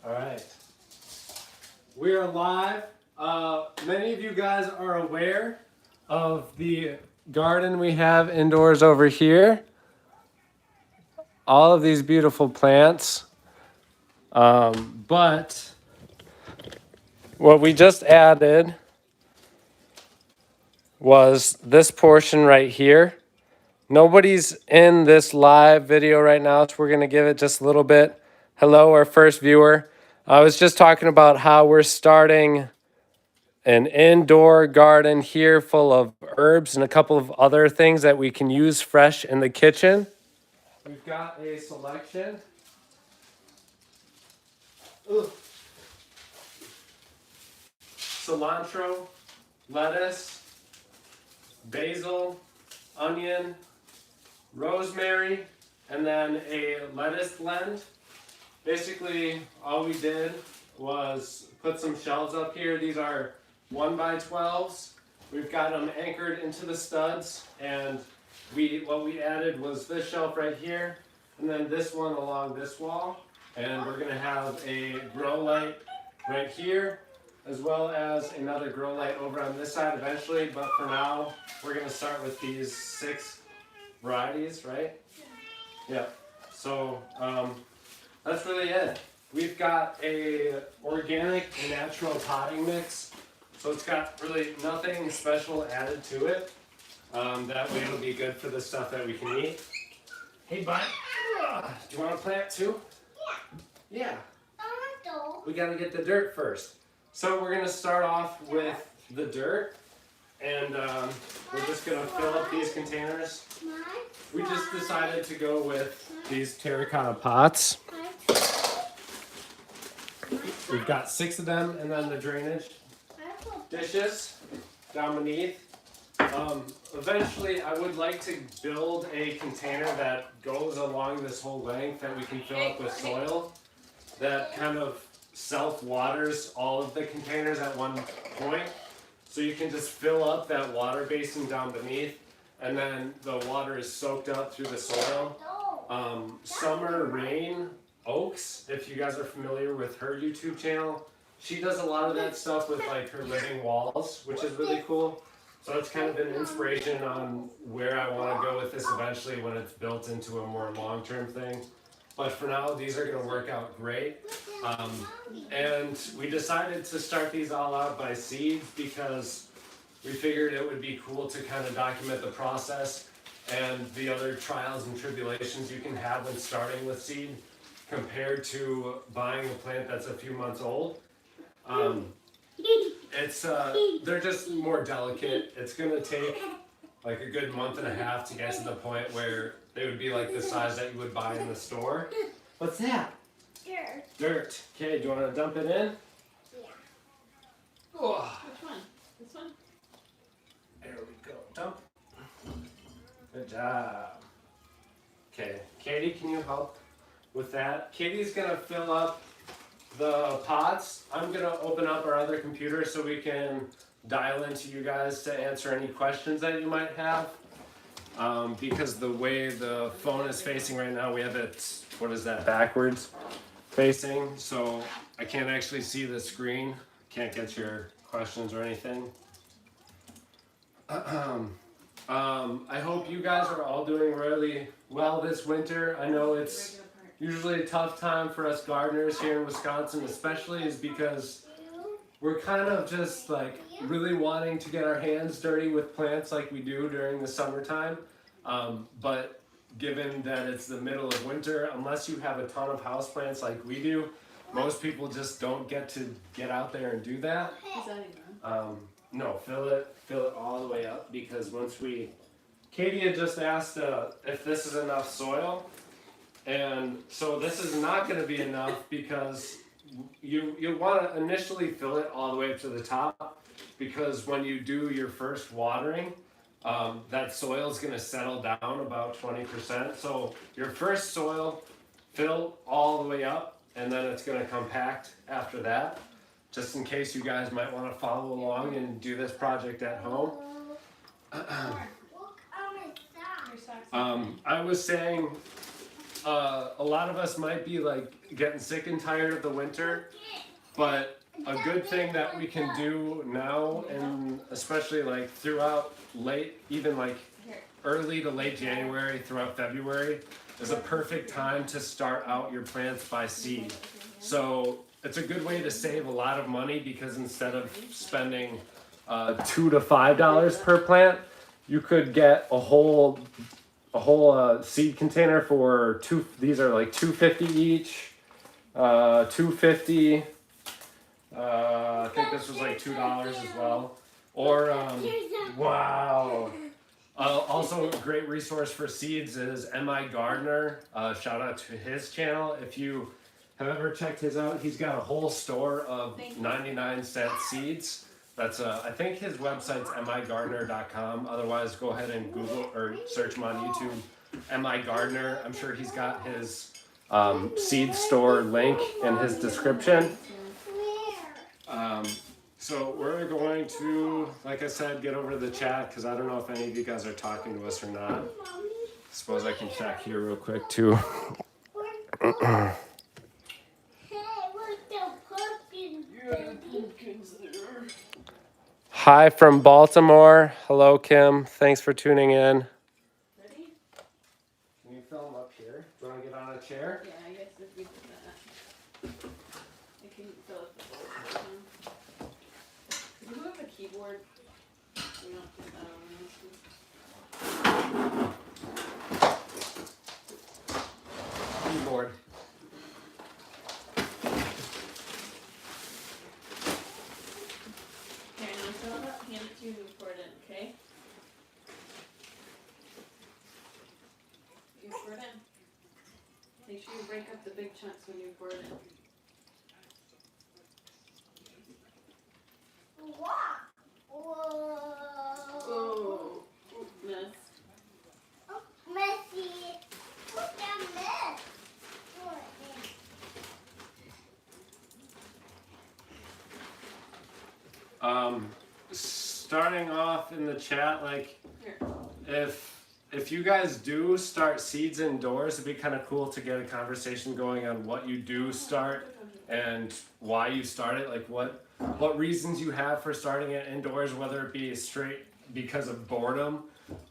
All right. We are live. Many of you guys are aware of the garden we have indoors over here. All of these beautiful plants. But what we just added was this portion right here. Nobody's in this live video right now, so we're going to give it just a little bit. Hello, our first viewer. I was just talking about how we're starting an indoor garden here full of herbs and a couple of other things that we can use fresh in the kitchen. We've got a selection. Ooh. Cilantro, lettuce, basil, onion, rosemary, and then a lettuce blend. Basically, all we did was put some shelves up here. These are 1x12s. We've got them anchored into the studs, and what we added was this shelf right here, and then this one along this wall. And we're gonna have a grow light right here, as well as another grow light over on this side eventually. But for now, we're gonna start with these 6 varieties, right? Yeah. So that's really it. We've got a organic and natural potting mix, so it's got really nothing special added to it. That way it'll be good for the stuff that we can eat. Hey, bud. Do you want to plant too? Yeah. Yeah. We got to get the dirt first. So we're gonna start off with the dirt, and we're just gonna fill up these containers. We just decided to go with these terracotta pots. We've got 6 of them, and then the drainage dishes down beneath. Eventually, I would like to build a container that goes along this whole length that we can fill up with soil that kind of self-waters all of the containers at one point. So you can just fill up that water basin down beneath, and then the water is soaked up through the soil. Summer Rain Oaks, if you guys are familiar with her YouTube channel, she does a lot of that stuff with like her living walls, which is really cool. So it's kind of an inspiration on where I want to go with this eventually when it's built into a more long-term thing. But for now, these are going to work out great. And we decided to start these all out by seeds because we figured it would be cool to kind of document the process and the other trials and tribulations you can have when starting with seed compared to buying a plant that's a few months old. They're just more delicate. It's gonna take like a good month and a half to get to the point where they would be like the size that you would buy in the store. What's that? Dirt. Dirt. Okay, do you want to dump it in? Yeah. Oh. Which one? This one? There we go. Dump. Good job. Okay, Katie, can you help with that? Katie's gonna fill up the pots. I'm gonna open up our other computer so we can dial into you guys to answer any questions that you might have. Because the way the phone is facing right now, we have it, what is that, backwards facing. So I can't actually see the screen. Can't get your questions or anything. I hope you guys are all doing really well this winter. I know it's usually a tough time for us gardeners here in Wisconsin, especially is because we're kind of just like really wanting to get our hands dirty with plants like we do during the summertime. But given that it's the middle of winter, unless you have a ton of houseplants like we do, most people just don't get to get out there and do that. Is that enough? No, fill it all the way up, because Katie had just asked if this is enough soil, and so this is not going to be enough because you want to initially fill it all the way up to the top, because when you do your first watering, that soil is going to settle down about 20%. So your first soil, fill all the way up, and then it's going to compact after that. Just in case you guys might want to follow along and do this project at home. I was saying a lot of us might be like getting sick and tired of the winter, but a good thing that we can do now, and especially like throughout late, even like early to late January throughout February, is a perfect time to start out your plants by seed. So it's a good way to save a lot of money, because instead of spending $2 to $5 per plant, you could get a whole seed container for two. These are like $2.50 each. $2.50. I think this was like $2 as well. Or wow. Also, a great resource for seeds is M.I. Gardner. Shout out to his channel. If you have ever checked his out, he's got a whole store of 99-cent seeds. That's I think his website's migardner.com. Otherwise, go ahead and Google or search him on YouTube, M.I. Gardner. I'm sure he's got his seed store link in his description. So we're going to, like I said, get over to the chat, because I don't know if any of you guys are talking to us or not. Suppose I can check here real quick too. Hi from Baltimore. Hello, Kim. Thanks for tuning in. Ready? Can you film up here? Do you want to get on a chair? Yeah, I guess if we do that. I can fill up the bowl. Do you have a keyboard? We don't put that on this. Keyboard. Okay, now fill it up, hand it to you and pour it in, okay? You pour it in. Make sure you break up the big chunks when you pour it in. Oh, mess. Starting off in the chat, like Here. if you guys do start seeds indoors, it'd be kind of cool to get a conversation going on what you do start and why you start it, like what reasons you have for starting it indoors, whether it be straight because of boredom,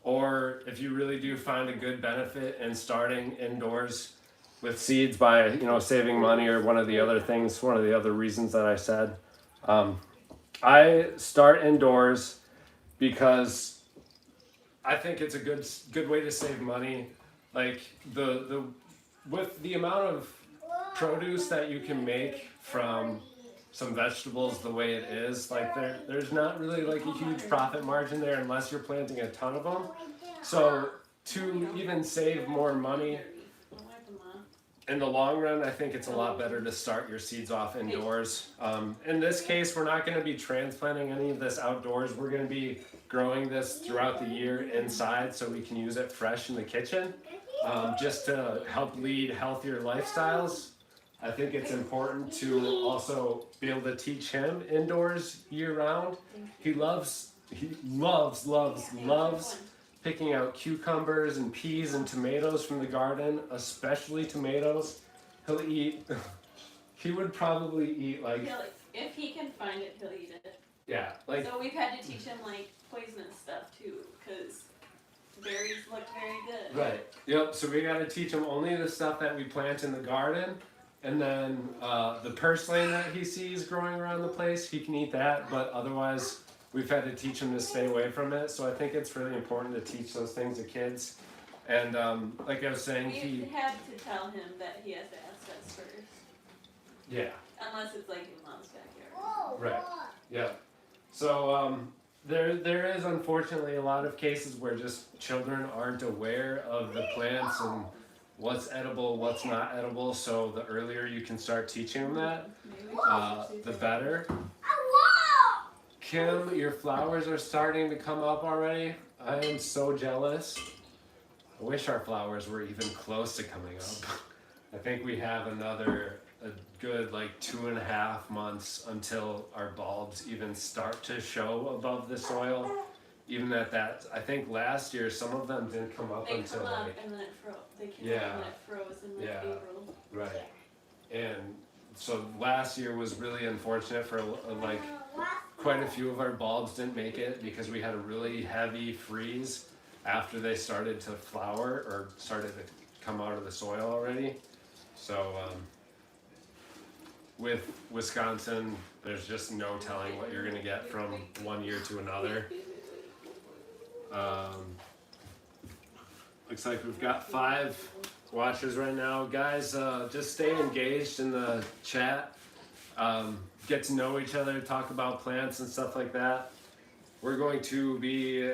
or if you really do find a good benefit in starting indoors with seeds by, you know, saving money, or one of the other reasons that I said. I start indoors because I think it's a good way to save money. Like with the amount of produce that you can make from some vegetables the way it is, like there's not really like a huge profit margin there unless you're planting a ton of them. So to even save more money in the long run, I think it's a lot better to start your seeds off indoors. In this case, we're not going to be transplanting any of this outdoors. We're going to be growing this throughout the year inside, so we can use it fresh in the kitchen, just to help lead healthier lifestyles. I think it's important to also be able to teach him indoors year round. He loves picking out cucumbers and peas and tomatoes from the garden, especially tomatoes. He would probably eat like... If he can find it, he'll eat it. Yeah, like... So we've had to teach him like poisonous stuff too, because berries look very good. Right, yep, so we gotta teach him only the stuff that we plant in the garden, and then the purslane that he sees growing around the place, he can eat that, but otherwise... We've had to teach him to stay away from it, so I think it's really important to teach those things to kids. And like I was saying, We had to tell him that he has to ask us first. Yeah. Unless it's like in mom's backyard. Right. Yeah. So there is unfortunately a lot of cases where just children aren't aware of the plants and what's edible, what's not edible. So the earlier you can start teaching them that, the better. Kim, your flowers are starting to come up already. I am so jealous. I wish our flowers were even close to coming up. I think we have a good like 2.5 months until our bulbs even start to show above the soil. even at that, I think last year some of them didn't come up They until come up like, and then it froze. They came Yeah. up and then it froze in like Yeah. April. right. And so last year was really unfortunate for like quite a few of our bulbs didn't make it because we had a really heavy freeze after they started to flower or started to come out of the soil already. So with Wisconsin, there's just no telling what you're gonna get from one year to another. Looks like we've got 5 watchers right now. Guys, just stay engaged in the chat. Get to know each other, talk about plants and stuff like that. We're going to be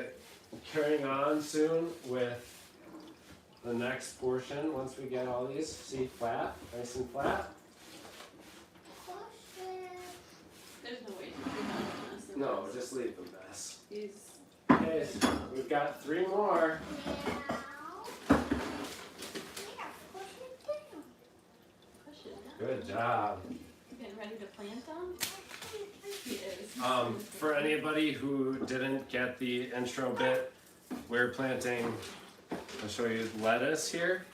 carrying on soon with the next portion once we get all these seed flat, nice and flat. There's no way to keep on a mess. No, just leave them mess. These. Okay, so we've got 3 more. Push it down. Good job. You getting ready to plant them? He is. For anybody who didn't get the intro bit, we're planting, I'll show you lettuce here.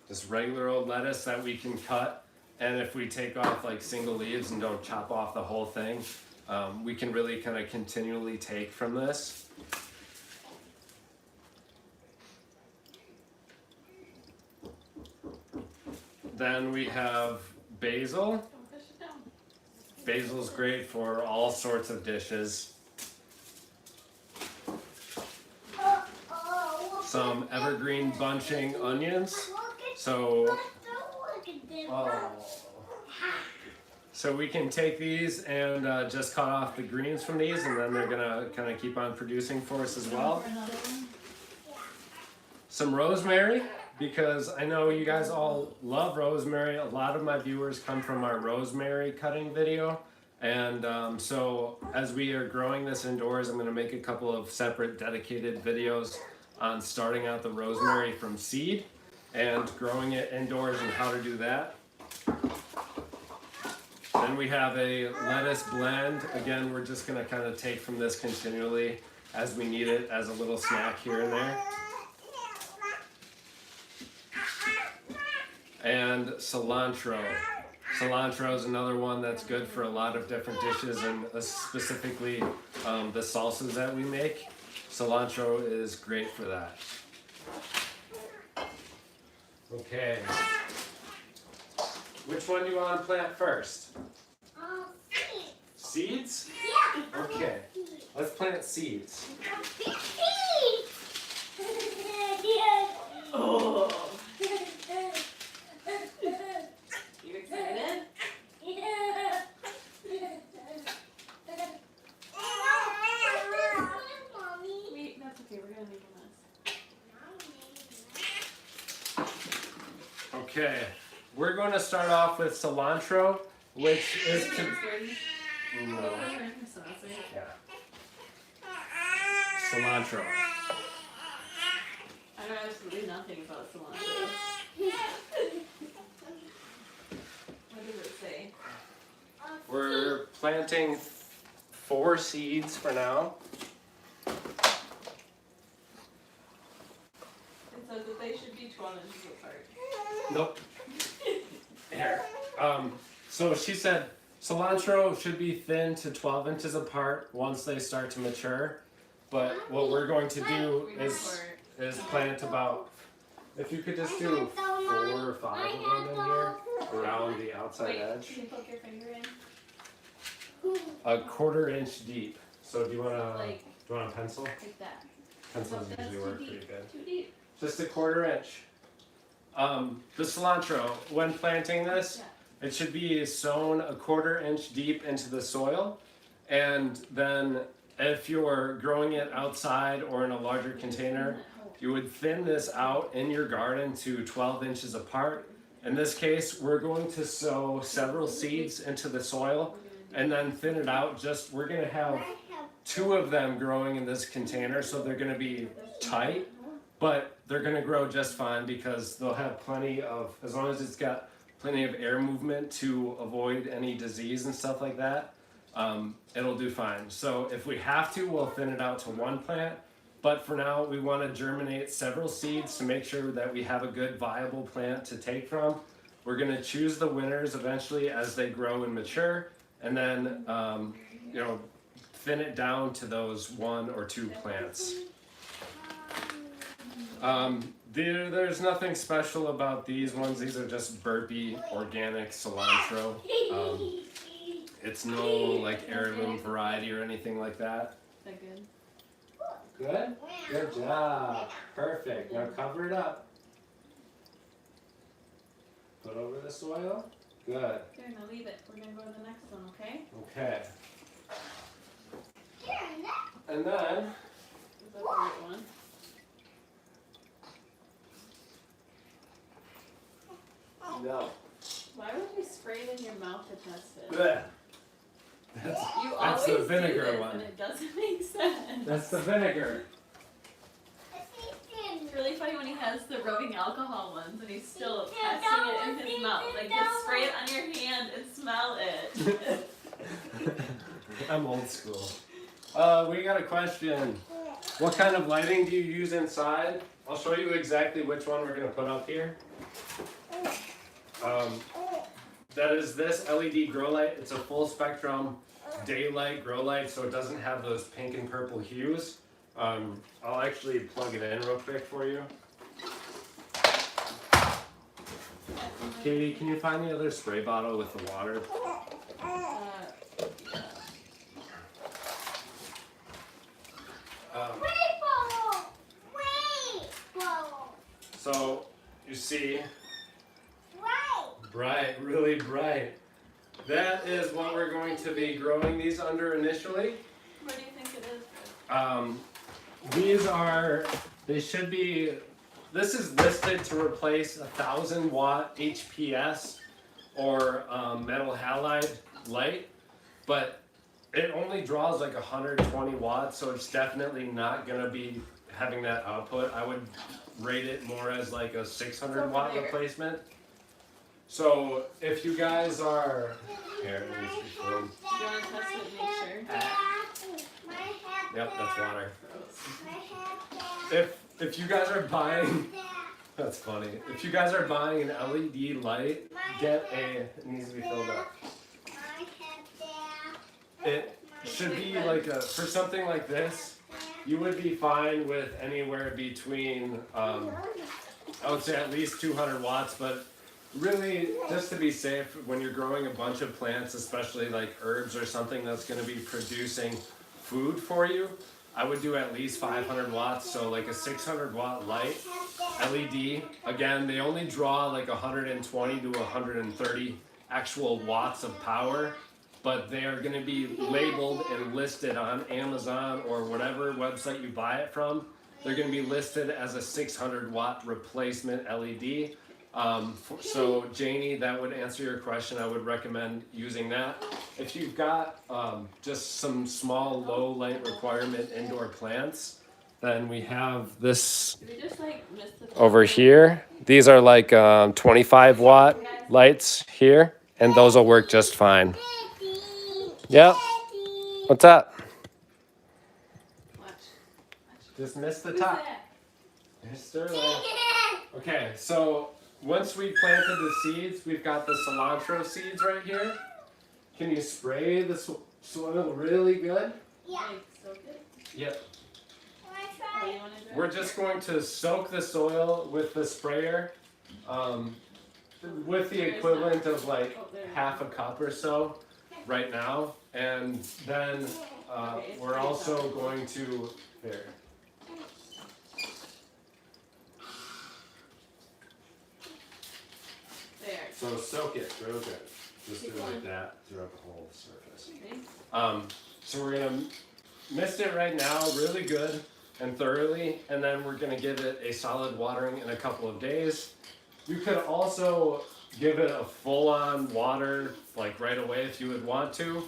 Just regular old lettuce that we can cut. And if we take off like single leaves and don't chop off the whole thing, we can really kind of continually take from this. Then we have basil. Don't push it down. Basil's great for all sorts of dishes. Some evergreen bunching onions. So we can take these and just cut off the greens from these, and then they're gonna kind of keep on producing for us as well. Another one. Some rosemary, because I know you guys all love rosemary. A lot of my viewers come from our rosemary cutting video. And so as we are growing this indoors, I'm gonna make a couple of separate dedicated videos on starting out the rosemary from seed and growing it indoors and how to do that. Then we have a lettuce blend. Again, we're just gonna kind of take from this continually as we need it as a little snack here and there. And cilantro. Cilantro is another one that's good for a lot of different dishes, and specifically the salsas that we make. Cilantro is great for that. Okay. Which one do you want to plant first? Seeds? Yeah. Okay. Let's plant seeds. Oh. You excited? Wait, that's okay. We're gonna make a mess. Okay. We're going to start off with cilantro, which is to... No. Yeah. Cilantro. I know absolutely nothing about cilantro. What does it say? We're planting 4 seeds for now. It says that they should be 12 inches apart. Nope. Here. So she said cilantro should be thin to 12 inches apart once they start to mature. But what we're going to do is plant about, if you could just do 4 or 5 of them in here around the outside Wait, edge. can you poke your finger in? A 1/4 inch deep. So do you want to Like, a pencil? like that. Pencils That's usually too work deep. pretty good. Too deep. Just a 1/4 inch. The cilantro, when planting this, Yeah. it should be sown a 1/4 inch deep into the soil. And then if you're growing it outside or in a larger container, you would thin this out in your garden to 12 inches apart. In this case, we're going to sow several seeds into the soil and then thin it out. We're gonna have 2 of them growing in this container, so they're gonna be tight, but they're gonna grow just fine because they'll have plenty of, as long as it's got plenty of air movement to avoid any disease and stuff like that, it'll do fine. So if we have to, we'll thin it out to one plant. But for now, we want to germinate several seeds to make sure that we have a good viable plant to take from. We're going to choose the winners eventually as they grow and mature, and then thin it down to those 1 or 2 plants. There's nothing special about these ones. These are just burpee organic cilantro. It's no like heirloom variety or anything like that. Is that good? Good? Good job. Perfect. Now cover it up. Put over the soil. Good. Here, now leave it. We're gonna go to the next one, okay? Okay. And then Is that the right one? no. Why would you spray it in your mouth to test it? Blech. You That's the always vinegar do this one. and it doesn't make sense. That's the vinegar. It's really funny when he has the rubbing alcohol ones and he's still testing it in his mouth. Like, just spray it on your hand and smell it. I'm old school. We got a question. What kind of lighting do you use inside? I'll show you exactly which one we're going to put up here. That is this LED grow light. It's a full spectrum daylight grow light, so it doesn't have those pink and purple hues. I'll actually plug it in real quick for you. Katie, can you find the other spray bottle with the water? So you see, bright, really bright. That is what we're going to be growing these under initially. What do you think it is? They should be, this is listed to replace 1,000 watt HPS or metal halide light, but it only draws like 120 watts, so it's definitely not gonna be having that output. I would rate it more as like a 600 watt replacement. So if you guys are, here, let me see for them. Do you want to test it and make sure? Yep, that's water. If you guys are buying, that's funny. If you guys are buying an LED light, it needs to be filled up. It should be like for something like this, you would be fine with anywhere between, I would say at least 200 watts, but really, just to be safe, when you're growing a bunch of plants, especially like herbs or something that's going to be producing food for you, I would do at least 500 watts, so like a 600 watt light LED. Again, they only draw like 120 to 130 actual watts of power, but they are going to be labeled and listed on Amazon or whatever website you buy it from. They're going to be listed as a 600 watt replacement LED. So Janie, that would answer your question. I would recommend using that. If you've got just some small low light requirement indoor plants, then we have this over here. These are like 25 watt lights here, and those will work just fine. Yep. What's up? Just missed the top. There's Sterling. Okay, so once we planted the seeds, we've got the cilantro seeds right here. Can you spray the soil really good? Yeah. Yep. We're just going to soak the soil with the sprayer with the equivalent of like half a cup or so right now. And then we're also going to, here. So soak it real good. Just do it like that throughout the whole surface. So we're gonna mist it right now really good and thoroughly, and then we're gonna give it a solid watering in a couple of days. You could also give it a full-on water like right away if you would want to.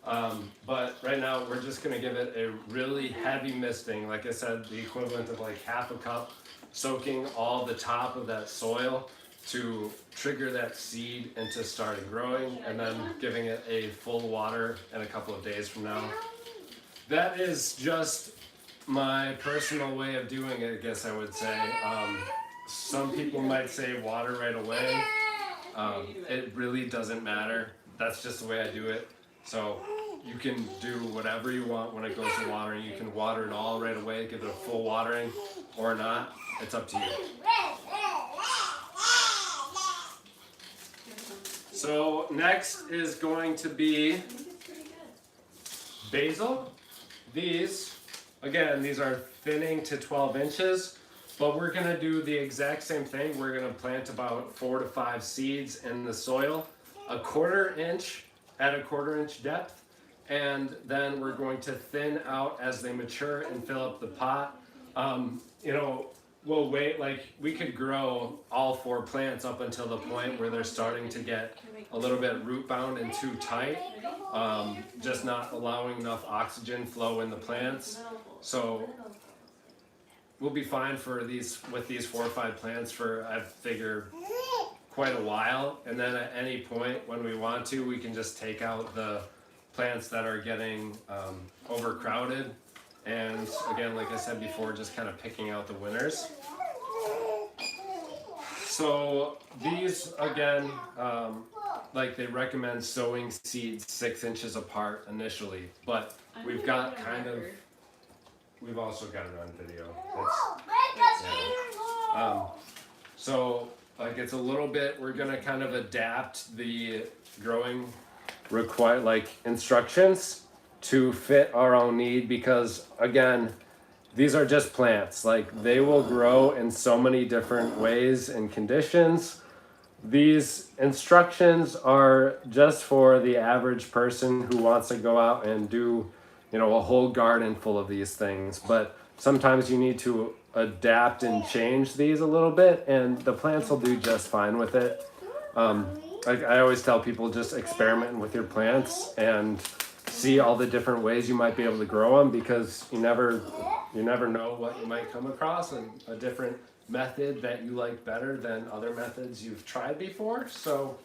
But right now we're just gonna give it a really heavy misting. Like I said, the equivalent of like half a cup, soaking all the top of that soil to trigger that seed into starting growing, and then giving it a full water in a couple of days from now. That is just my personal way of doing it, I guess I would say. Some people might say water right away. It really doesn't matter. That's just the way I do it. So you can do whatever you want when it goes to watering. You can water it all right away, give it a full watering, or not. It's up to you. So next is going to be basil. These, again, these are thinning to 12 inches, but we're gonna do the exact same thing. We're gonna plant about 4 to 5 seeds in the soil, a 1/4 inch at a 1/4 inch depth, and then we're going to thin out as they mature and fill up the pot. You know, we'll wait, like we could grow all 4 plants up until the point where they're starting to get a little bit root bound and too tight, just not allowing enough oxygen flow in the plants. So we'll be fine for these, with these 4 or 5 plants for, I figure, quite a while. And then at any point when we want to, we can just take out the plants that are getting overcrowded. And again, like I said before, just kind of picking out the winners. So these, again, like they recommend sowing seeds 6 inches apart initially, but we've got kind of, we've also got it on video. So like it's a little bit, we're gonna kind of adapt the growing instructions to fit our own need, because again, these are just plants. Like they will grow in so many different ways and conditions. These instructions are just for the average person who wants to go out and do, you know, a whole garden full of these things. But sometimes you need to adapt and change these a little bit, and the plants will do just fine with it. Like I always tell people, just experiment with your plants and see all the different ways you might be able to grow them, because you never know what you might come across, a different method that you like better than other methods you've tried before. So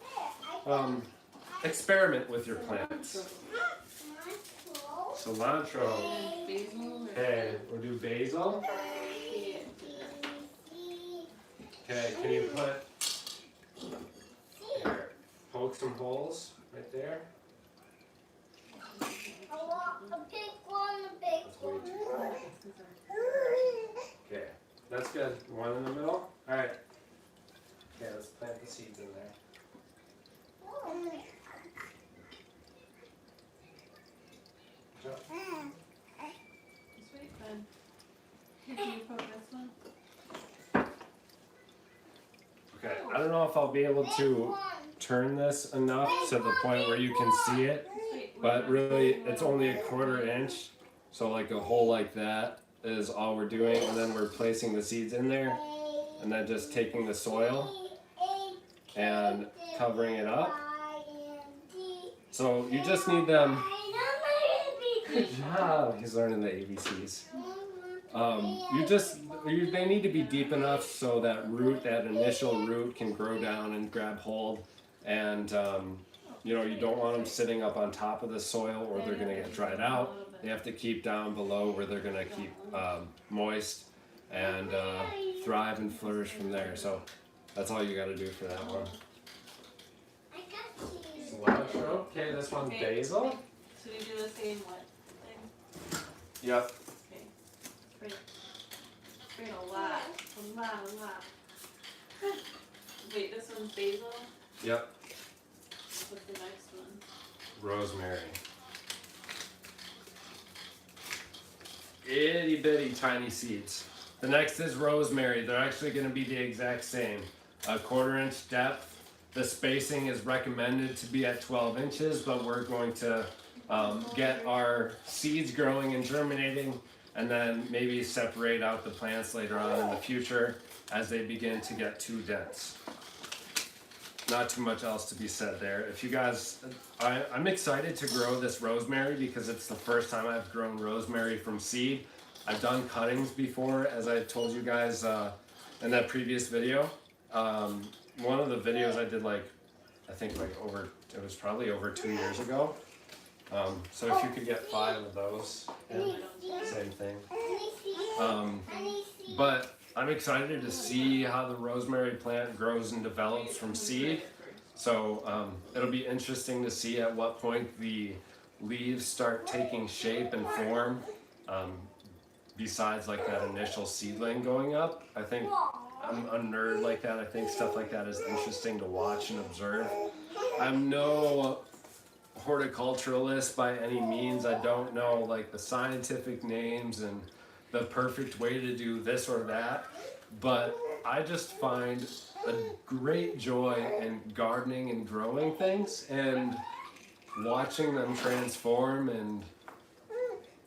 experiment with your plants. Cilantro. Okay, we'll do basil. Okay, can you poke some holes right there? I want a big one, a big one. Okay, that's good. One in the middle? Alright. Okay, let's plant the seeds in there. Good job. Sweet, then. Can you poke this one? Okay, I don't know if I'll be able to turn this enough to the point where you can see it, but really it's only a 1/4 inch, so like a hole like that is all we're doing, and then we're placing the seeds in there, and then just taking the soil and covering it up. So you just need them. Good job. He's learning the ABCs. They need to be deep enough so that that initial root can grow down and grab hold, and you know, you don't want them sitting up on top of the soil or they're going to get dried out. They have to keep down below where they're going to keep moist and thrive and flourish from there. So that's all you got to do for that one. Cilantro. Okay, this one's basil. So you do the same what thing? Yep. Okay. Spray a lot. A lot. Wait, this one's basil? Yep. What's the next one? Rosemary. Itty bitty tiny seeds. The next is rosemary. They're actually going to be the exact same. A 1/4 inch depth. The spacing is recommended to be at 12 inches, but we're going to get our seeds growing and germinating, and then maybe separate out the plants later on in the future as they begin to get too dense. Not too much else to be said there. If you guys, I'm excited to grow this rosemary because it's the first time I've grown rosemary from seed. I've done cuttings before, as I told you guys in that previous video. one of the videos I did I think it was probably over 2 years ago. So if you could get 5 of those, yeah, same thing. But I'm excited to see how the rosemary plant grows and develops from seed. So it'll be interesting to see at what point the leaves start taking shape and form. Besides that initial seedling going up, I think I'm a nerd like that. I think stuff like that is interesting to watch and observe. I'm no horticulturalist by any means. I don't know the scientific names and the perfect way to do this or that, but I just find a great joy in gardening and growing things and watching them transform and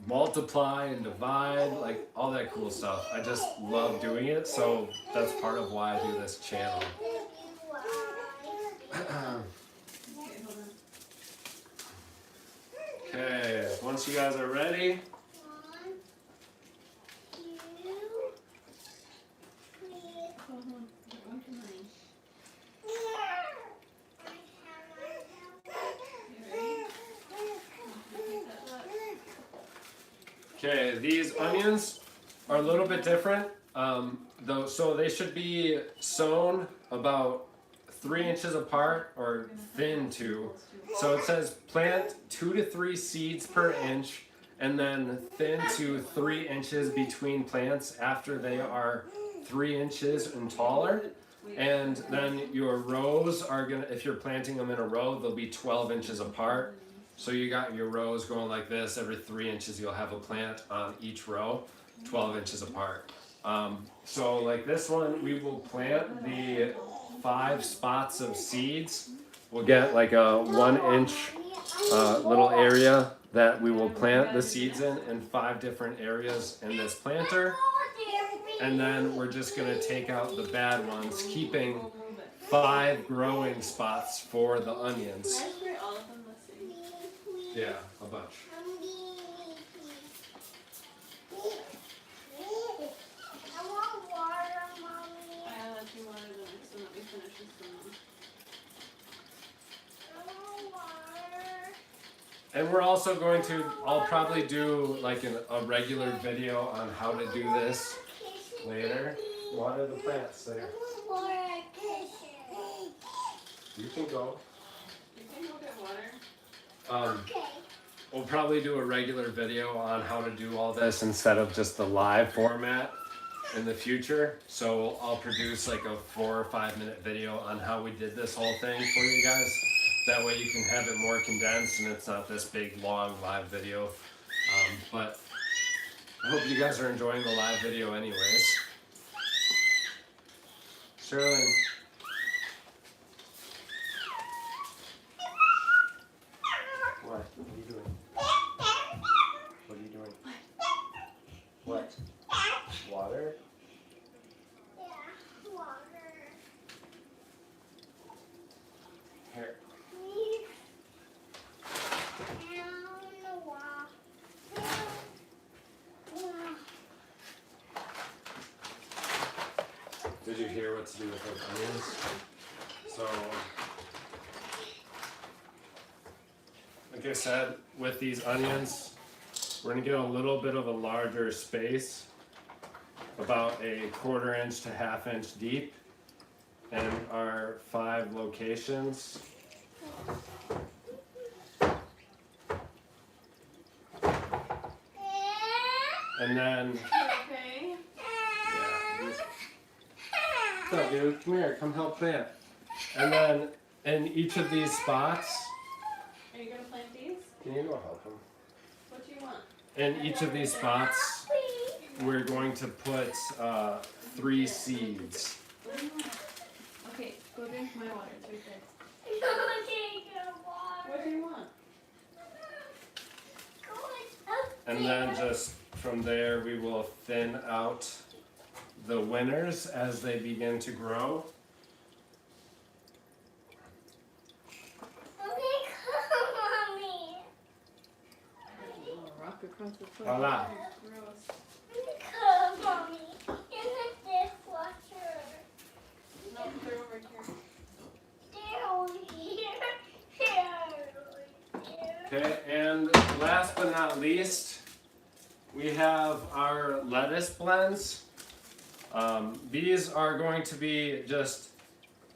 multiply and divide, all that cool stuff. I just love doing it, so that's part of why I do this channel. Okay, once you guys are ready, okay, these onions are a little bit different, so they should be sown about 3 inches apart or thin too. So it says plant 2 to 3 seeds per inch and then thin to 3 inches between plants after they are 3 inches and taller. And then your rows are gonna, if you're planting them in a row, they'll be 12 inches apart. So you got your rows going like this. Every 3 inches you'll have a plant on each row, 12 inches apart. So like this one, we will plant the 5 spots of seeds. We'll get a 1 inch little area that we will plant the seeds in 5 different areas in this planter. And then we're just gonna take out the bad ones, keeping 5 growing spots for the onions. Yeah, a bunch. I want water, Mommy. I'll let you water the next one that we finish this one. I want water. And we're also going to, I'll probably do a regular video on how to do this later. Water the plants there. I want water at kitchen. You can go. You can go get water. Okay. We'll probably do a regular video on how to do all this instead of just the live format in the future. So I'll produce a 4 or 5 minute video on how we did this whole thing for you guys. That way you can have it more condensed and it's not this big long live video. But I hope you guys are enjoying the live video anyways. Sterling. What? What are you doing? What are you doing? What? Water? Yeah, water. Here. Please. Down the water. Did you hear what to do with those onions? So, like I said, with these onions, we're gonna get a little bit of a larger space, about a 1/4 inch to 1/2 inch deep, in our 5 locations. And then, Okay. yeah, what's up, dude? Come here, come help plant. And then, in each of these spots, Are you gonna plant these? can you go help him? What do you want? In each of these spots, we're going to put 3 seeds. What do you want? Okay, go drink my water. It's right there. What do you want? And then just from there, we will thin out the winners as they begin to grow. Rock across the foot. Voila. Gross. Mommy, in the dishwasher. No, they're over here. Okay, and last but not least, we have our lettuce blends. These are going to be just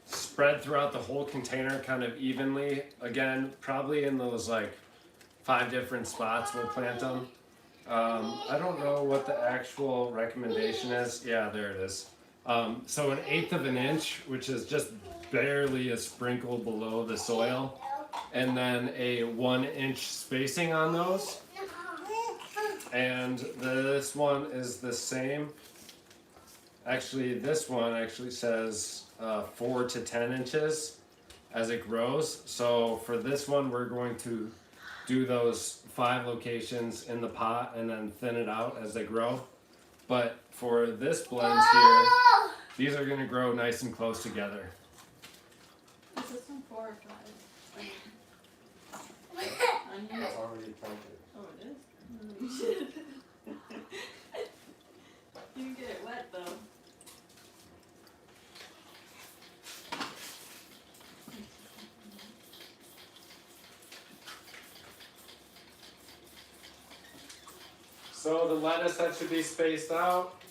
spread throughout the whole container kind of evenly. Again, probably in those like 5 different spots we'll plant them. I don't know what the actual recommendation is. Yeah, there it is. So 1/8 of an inch, which is just barely a sprinkle below the soil, and then a 1-inch spacing on those. And this one is the same. Actually, this one actually says 4 to 10 inches as it grows. So for this one, we're going to do those 5 locations in the pot and then thin it out as they grow. But for this blend here, these are going to grow nice and close together. Is this one 4 or 5? Onions? It's already planted. Oh, it is? Oh, shit. You can get it wet though. So the lettuce that should be spaced out.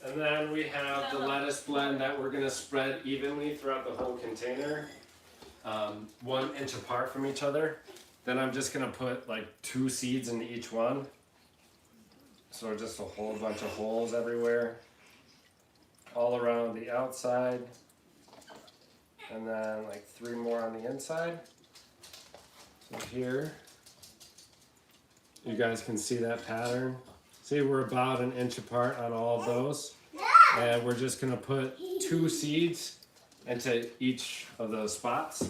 And then we have the lettuce blend that we're going to spread evenly throughout the whole container, 1 inch apart from each other. Then I'm just going to put like 2 seeds in each one. So just a whole bunch of holes everywhere, all around the outside, and then like 3 more on the inside. So here, you guys can see that pattern. See, we're about 1 inch apart on all of those. And we're just gonna put 2 seeds into each of those spots.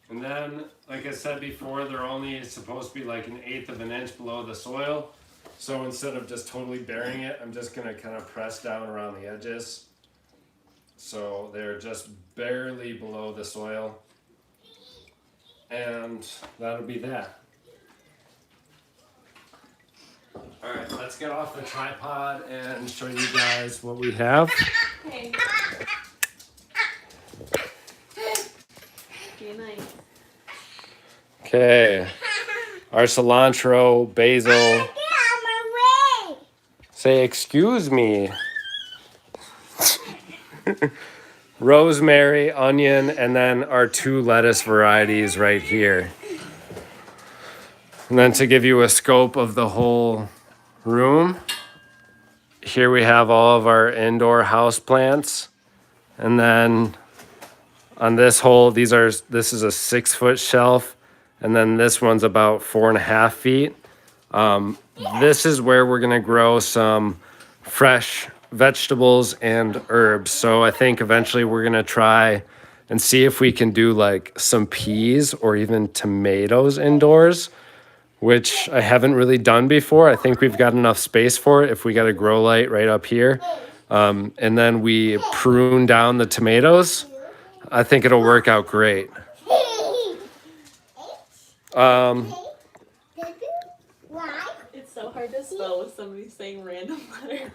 And then, like I said before, they're only supposed to be like 1/8 of an inch below the soil. So instead of just totally burying it, I'm just gonna kind of press down around the edges. So they're just barely below the soil. And that'll be that. All right, let's get off the tripod and show you guys what we have. Hey. Be nice. Okay, our cilantro, basil. Say, excuse me. Rosemary, onion, and then our 2 lettuce varieties right here. And then to give you a scope of the whole room, here we have all of our indoor house plants. And then on this hole, this is a 6-foot shelf. And then this one's about 4.5 feet. This is where we're gonna grow some fresh vegetables and herbs. So I think eventually we're gonna try and see if we can do like some peas or even tomatoes indoors, which I haven't really done before. I think we've got enough space for it if we got a grow light right up here. And then we prune down the tomatoes. I think it'll work out great. It's so hard to spell with somebody saying random letters.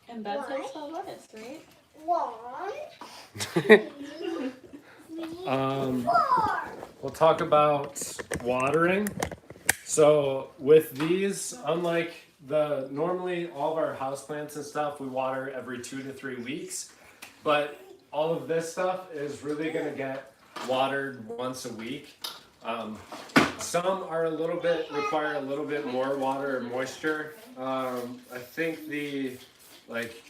And that's how you spell lettuce, right? 1, 2, 3, 4. We'll talk about watering. So with these, unlike normally all of our houseplants and stuff, we water every 2 to 3 weeks. But all of this stuff is really gonna get watered once a week. Some are require a little bit more water or moisture. I think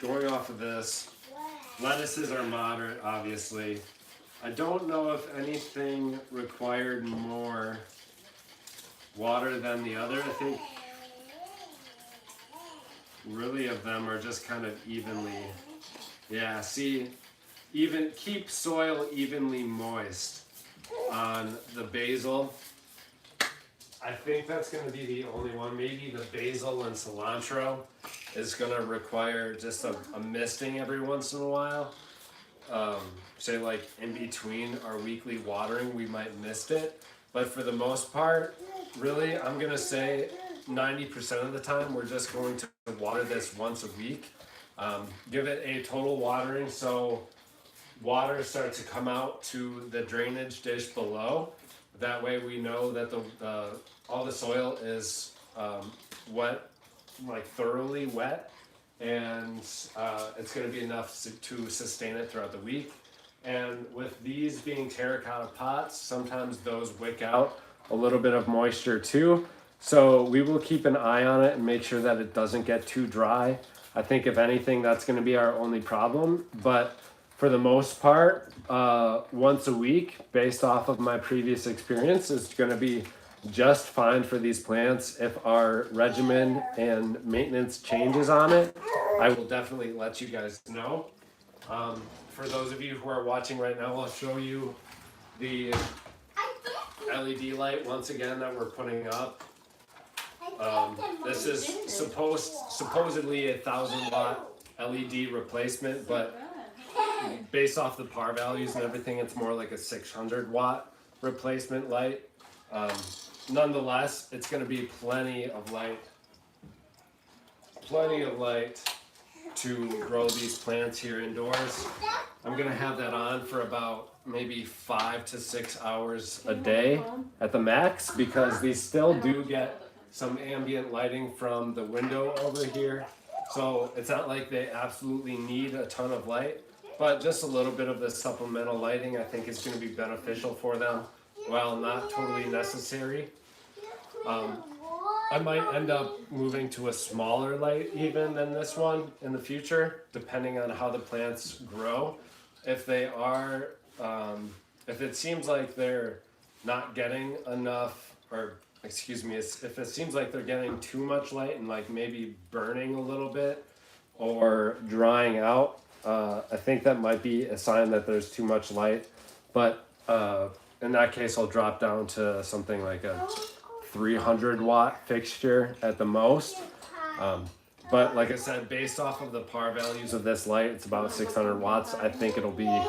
going off of this, lettuces are moderate, obviously. I don't know if anything required more water than the other. I think really of them are just kind of evenly. Yeah, see, keep soil evenly moist on the basil. I think that's going to be the only one. Maybe the basil and cilantro is going to require just a misting every once in a while. Say like in between our weekly watering, we might mist it. But for the most part, really, I'm going to say 90% of the time, we're just going to water this once a week. Give it a total watering so water starts to come out to the drainage dish below. That way we know that all the soil is wet, like thoroughly wet, and it's going to be enough to sustain it throughout the week. And with these being terracotta pots, sometimes those wick out a little bit of moisture too. So we will keep an eye on it and make sure that it doesn't get too dry. I think if anything, that's going to be our only problem. But for the most part, once a week, based off of my previous experience, is going to be just fine for these plants. If our regimen and maintenance changes on it, I will definitely let you guys know. For those of you who are watching right now, I'll show you the LED light once again that we're putting up. This is supposedly a 1,000-watt LED replacement, but based off the par values and everything, it's more like a 600-watt replacement light. Nonetheless, it's going to be plenty of light to grow these plants here indoors. I'm going to have that on for about maybe 5 to 6 hours a day at the max, because these still do get some ambient lighting from the window over here. So it's not like they absolutely need a ton of light, but just a little bit of the supplemental lighting I think is going to be beneficial for them, while not totally necessary. I might end up moving to a smaller light even than this one in the future, depending on how the plants grow. If they are, if it seems like they're not getting enough, or excuse me, if it seems like they're getting too much light and like maybe burning a little bit or drying out, I think that might be a sign that there's too much light. But in that case, I'll drop down to something like a 300-watt fixture at the most. But like I said, based off of the par values of this light, it's about 600 watts. I think it'll be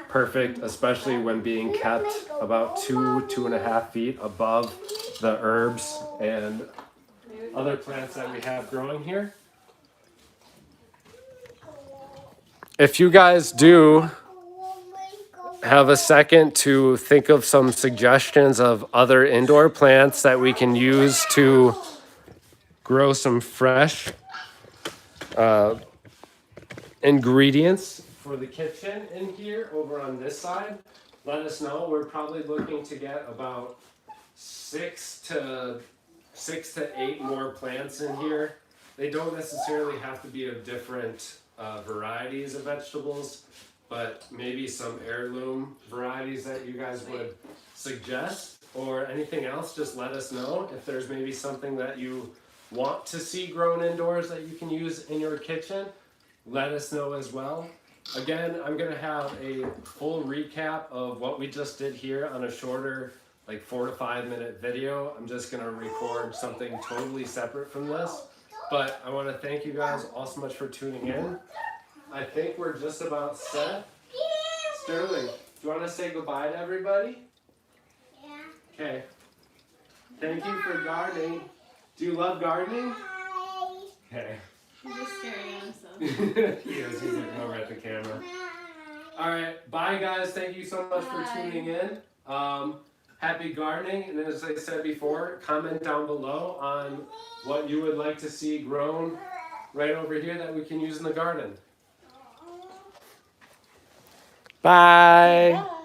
perfect, especially when being kept about 2.5 feet above the herbs and other plants that we have growing here. If you guys do have a second to think of some suggestions of other indoor plants that we can use to grow some fresh ingredients for the kitchen in here over on this side, let us know. We're probably looking to get about 6 to 8 more plants in here. They don't necessarily have to be of different varieties of vegetables, but maybe some heirloom varieties that you guys would suggest, or anything else. Just let us know if there's maybe something that you want to see grown indoors that you can use in your kitchen. Let us know as well. Again, I'm going to have a full recap of what we just did here on a shorter, like 4 to 5 minute video. I'm just going to record something totally separate from this. But I want to thank you guys all so much for tuning in. I think we're just about set. Sterling, do you want to say goodbye to everybody? Yeah. Okay. Thank you for gardening. Do you love gardening? Bye. Okay. He's just staring at himself. He is. He's looking over at the camera. All right. Bye, guys. Thank you so much for tuning in. Happy gardening. And as I said before, comment down below on what you would like to see grown right over here that we can use in the garden. Bye. Bye.